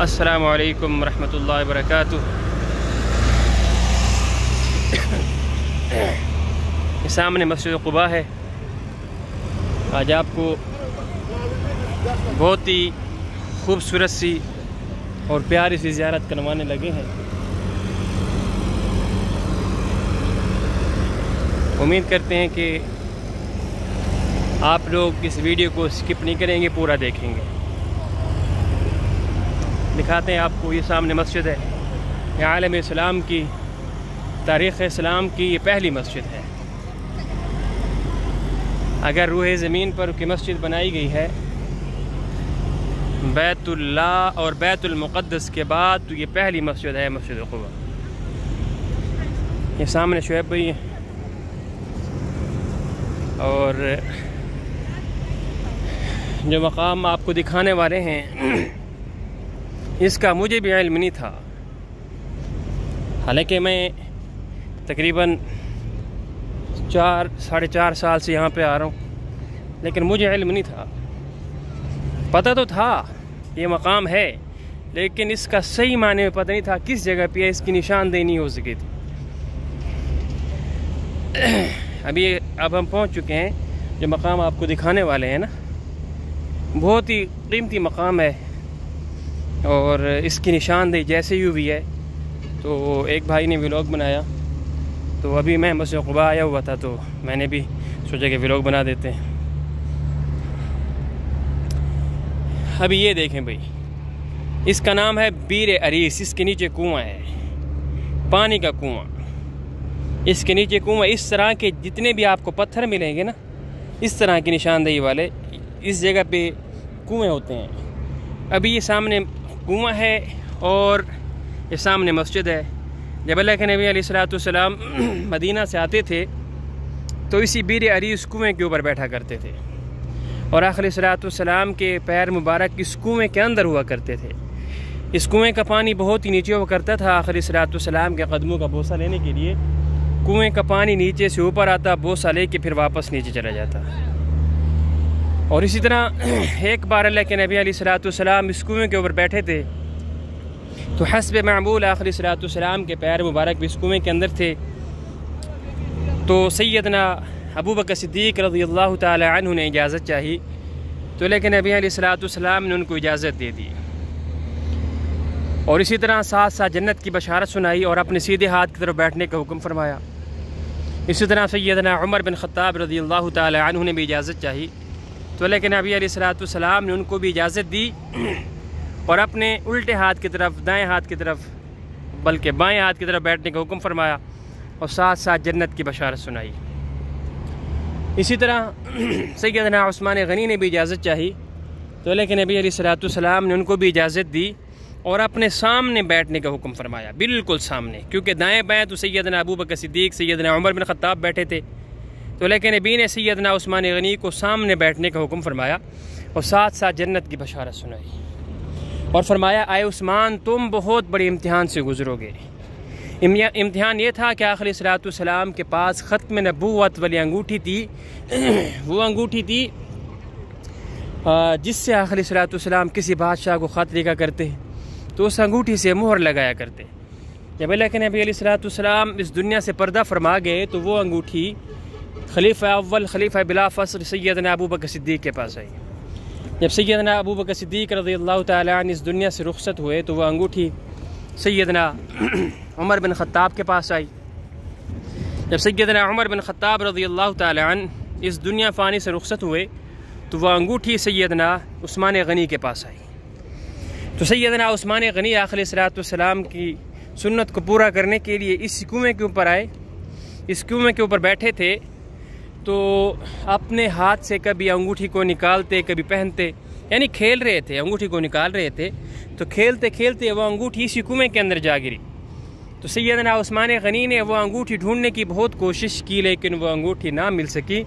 अस्सलामु अलैकुम रहमतुल्लाहि वबरकातुह। सामने मस्जिद क़ुबा है। आज आपको बहुत ही खूबसूरत सी और प्यारी सी ज़ियारत करवाने लगे हैं। उम्मीद करते हैं कि आप लोग इस वीडियो को स्किप नहीं करेंगे, पूरा देखेंगे। दिखाते हैं आपको, ये सामने मस्जिद है। ये आलम इस्लाम की, तारीख़ इस्लाम की ये पहली मस्जिद है। अगर रूहे ज़मीन पर की मस्जिद बनाई गई है बैतुल्लाह और बैतुल मुक़द्दस के बाद, तो ये पहली मस्जिद है मस्जिद क़ुबा। ये सामने शुएब भाई है और जो मकाम आपको दिखाने वाले हैं इसका मुझे भी इल्म नहीं था। हालांकि मैं तकरीबन 4-4.5 साल से यहाँ पे आ रहा हूँ, लेकिन मुझे इल्म नहीं था। पता तो था ये मकाम है, लेकिन इसका सही माने में पता नहीं था किस जगह पे इसकी निशानदेही नहीं हो सकी थी। अब हम पहुँच चुके हैं। जो मकाम आपको दिखाने वाले हैं ना, बहुत ही कीमती मकाम है और इसकी निशानदेही जैसे ही हुई है। तो एक भाई ने व्लॉग बनाया, तो अभी मैं मस्जिद क़ुबा आया हुआ था, तो मैंने भी सोचा कि व्लॉग बना देते हैं। अभी ये देखें भाई, इसका नाम है बीर अरीस। इसके नीचे कुआं है, पानी का कुआं। इसके नीचे कुआं, इस तरह के जितने भी आपको पत्थर मिलेंगे ना, इस तरह की निशानदेही वाले इस जगह पे कुएं होते हैं। अभी ये सामने कुआं है और ये सामने मस्जिद है। जब अल्लाह के नबी अलैहिस्सलाम मदीना से आते थे तो इसी बीर अरीस कुएं के ऊपर बैठा करते थे और आखिर अलैहिस्सलाम के पैर मुबारक इस कुएं के अंदर हुआ करते थे। इस कुएं का पानी बहुत ही नीचे हुआ करता था। आखिर अलैहिस्सलाम के कदमों का बोसा लेने के लिए कुएं का पानी नीचे से ऊपर आता, बोसा लेके फिर वापस नीचे चला जाता। और इसी तरह एक बार अल्लाह के नबी अलैहिस्सलाम इस कुएं के ऊपर बैठे थे, तो हस्ब मामूल आखिर अलैहिस्सलाम के पैर मुबारक भी इस कुएं के अंदर थे। तो सैयदना अबू बकर सिद्दीक़ रज़ियल्लाहु ताला अन्हु ने इजाज़त चाही, तो लेकिन नबी अलैहिस्सलाम ने उनको इजाज़त दे दी। और इसी तरह साथ साथ जन्नत की बशारत सुनाई और अपने सीधे हाथ की तरफ बैठने का हुक्म फरमाया। इसी तरह सैयदना उमर बिन ख़त्ताब रज़ियल्लाहु ताला अन्हु ने भी इजाज़त चाही, तो लेकिन नबी अलैहिस्सलाम ने उनको भी इजाज़त दी और अपने उल्टे हाथ की तरफ, दाएं हाथ की तरफ, बल्कि बाएं हाथ की तरफ बैठने का हुक्म फरमाया और साथ साथ जन्नत की बशारत सुनाई। इसी तरह सैयदना उस्मान गनी ने भी इजाज़त चाही, तो लेकिन नबी अलैहिस्सलाम ने उनको भी इजाज़त दी और अपने सामने बैठने का हुक्म फरमाया, बिल्कुल सामने, क्योंकि दाएं बाएं तो सैयदना अबू बकर सिद्दीक़, सैयदना उमर बिन ख़त्ताब बैठे थे। तो लेकिन नबी ने सैयदना उस्मान गनी को सामने बैठने का हुक्म फरमाया और साथ साथ जन्नत की बशारत सुनाई और फरमाया, आए उस्मान, तुम बहुत बड़े इम्तिहान से गुजरोगे। इम्तिहान ये था कि आखिर अलैहिस्सलाम के पास ख़त्म नबूवत वाली अंगूठी थी। वो अंगूठी थी जिससे आखिर अलैहिस्सलाम किसी बादशाह को ख़त लिखा करते तो उस अंगूठी से मोहर लगाया करते। जब अल्लाह के नबी अलैहिस्सलाम इस दुनिया से पर्दा फरमा गए तो वो अंगूठी खलीफा अव्वल, खलीफा बिला फस्र सैयदना अबू बकर सिद्दीक़ के पास आई। जब सैयदना अबू बकर सिद्दीक़ रज़ियल्लाहु ताला अन्हु इस दुनिया से रुखसत हुए तो वह अंगूठी सैयदना उमर बिन ख़त्ताब के पास आई। जब सैयदना उमर बिन ख़त्ताब रज़ियल्लाहु ताला अन्हु इस दुनिया फ़ानी से रुखसत हुए तो वह अंगूठी सैयदना उस्मान गनी के पास आई। तो सैयदना उस्मान गनी आखिर अलैहिस्सलाम की सुन्नत को पूरा करने के लिए इस कुएं के ऊपर आए। इस कुएं के ऊपर बैठे थे तो अपने हाथ से कभी अंगूठी को निकालते, कभी पहनते, यानी खेल रहे थे, अंगूठी को निकाल रहे थे। तो खेलते खेलते वह अंगूठी इसी कुएं के अंदर जा गिरी। तो सैयदना उस्मान गनी ने वह अंगूठी ढूंढने की बहुत कोशिश की, लेकिन वह अंगूठी ना मिल सकी।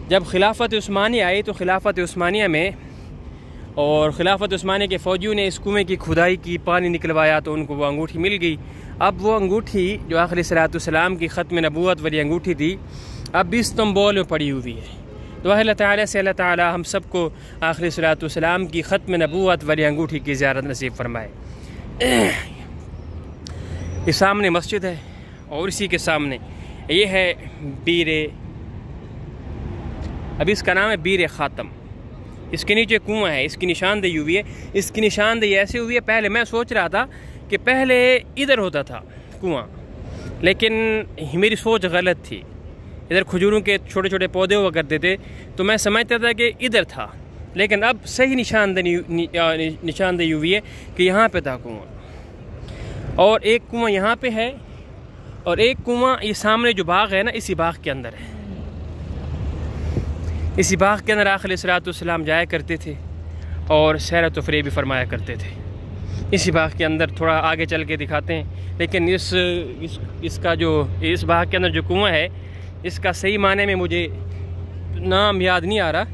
जब खिलाफत उस्मानिया आई तो खिलाफत उस्मानिया में और खिलाफत उस्मानिया के फ़ौजियों ने इस कुएं की खुदाई की, पानी निकलवाया, तो उनको वो अंगूठी मिल गई। अब वो अंगूठी जो आखिर अलैहिस्सलाम की ख़त्म नबूवत वाली अंगूठी थी, अब इस्तांबुल में पड़ी हुई है। दुआ अल्लाह ताला से अल्लाह ताला हम सबको आखिरी सलातो सलाम की ख़त्म नबूवत वाली अंगूठी की ज़ियारत नसीब फरमाए। ये सामने मस्जिद है और इसी के सामने ये है बीर, अभी इसका नाम है बीर ख़ातम। इसके नीचे कुआं है, इसकी निशानदेही हुई है। इसकी निशानदेही ऐसे हुई है, पहले मैं सोच रहा था कि पहले इधर होता था कुआं, लेकिन मेरी सोच गलत थी। इधर खजूरों के छोटे छोटे पौधे हुआ करते थे तो मैं समझता था कि इधर था, लेकिन अब सही निशानदेही हुई है कि यहाँ पे था कुआं। और एक कुआं यहाँ पे है और एक कुआं ये सामने जो बाग है ना, इसी बाग के अंदर है। इसी बाग के अंदर आखिर सलाम जाया करते थे और सैर तफरीह भी फरमाया करते थे। इसी बाग के अंदर थोड़ा आगे चल के दिखाते हैं, लेकिन इसका जो इस बाग के अंदर जो कुआं है, इसका सही माने में मुझे नाम याद नहीं आ रहा।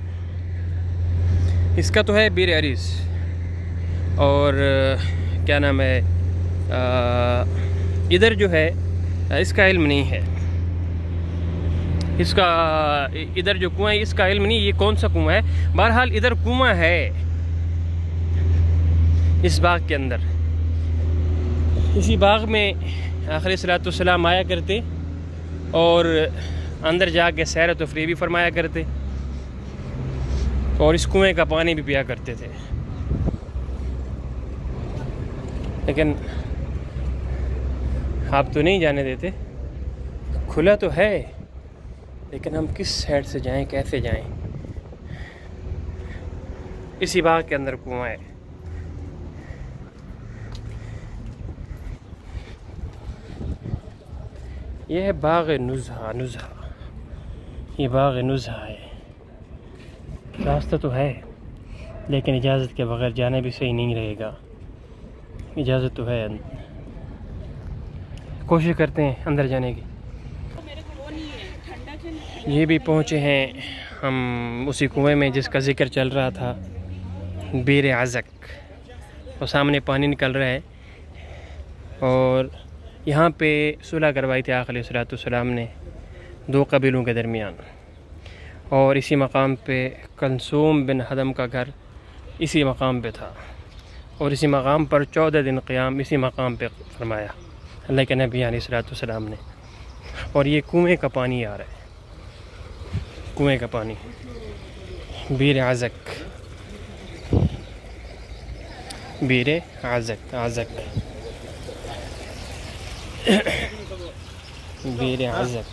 इसका तो है बीर अरीस, और क्या नाम है, इधर जो है इसका इल्म नहीं है। इसका इधर जो कुआं है इसका इल्म नहीं, ये कौन सा कुआं है। बहरहाल इधर कुआं है इस बाग के अंदर। इसी बाग में आखिरी सलातो सलाम आया करते और अंदर जाके सैर तफरीह भी फरमाया करते और इस कुएं का पानी भी पिया करते थे। लेकिन आप तो नहीं जाने देते, खुला तो है, लेकिन हम किस साइड से जाएं, कैसे जाएं। इसी बाग के अंदर कुआं है। यह है बाग नुज़हा। ये बाग नुज़हा है। रास्ता तो है, लेकिन इजाज़त के बगैर जाना भी सही नहीं रहेगा। इजाज़त तो है, कोशिश करते हैं अंदर जाने की। ये भी पहुँचे हैं हम उसी कुएं में जिसका ज़िक्र चल रहा था, बीर आज़क। और सामने पानी निकल रहा है और यहाँ पे सुलह करवाई थी आखिरी सलातो सलाम ने दो कबीलों के दरमियान। और इसी मकाम पे कलसूम बिन हदम का घर इसी मकाम पे था और इसी मकाम पर 14 दिन क़याम इसी मकाम पे फरमाया अल्लाह के नबी अलैहिस्सलातु वस्सलाम ने। और ये कुएं का पानी आ रहा है, कुएं का पानी। बीर आज़क, बीर आज़क, आज़क बीर आज़क।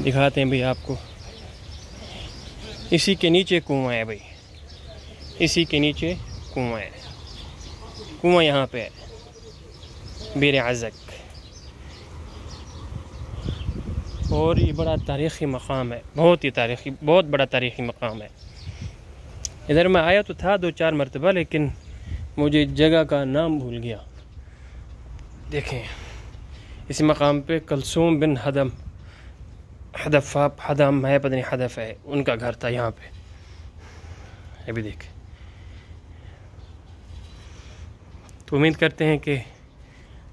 दिखाते हैं भाई आपको। इसी के नीचे कुआं है भाई, इसी के नीचे कुआं है। कुआं यहाँ पे है, बीर आज़क। और ये बड़ा तारीख़ी मकाम है, बहुत ही तारीख़ी, बहुत बड़ा तारीख़ी मकाम है। इधर मैं आया तो था 2-4 मरतबा, लेकिन मुझे जगह का नाम भूल गया। देखें इस मकाम पे कलसूम बिन हदम, हदफ़ हदम है, पता नहीं हदफ़ है, उनका घर था यहाँ पे। अभी देखें। तो उम्मीद करते हैं कि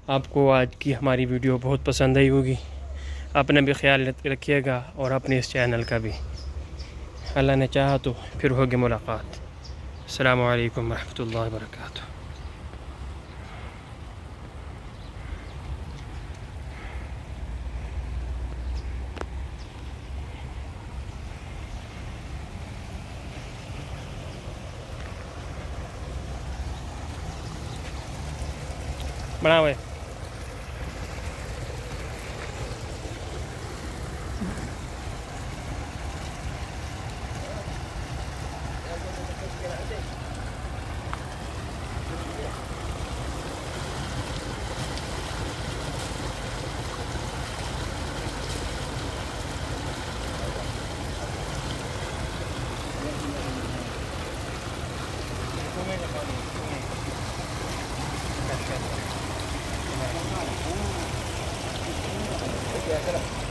आपको आज की हमारी वीडियो बहुत पसंद आई होगी। अपना भी ख्याल रखिएगा और अपने इस चैनल का भी। अल्लाह ने चाहा तो फिर होगी मुलाकात। अस्सलामु अलैकुम रहमतुल्लाहि व बरकातुहू। बना हुए Gracias.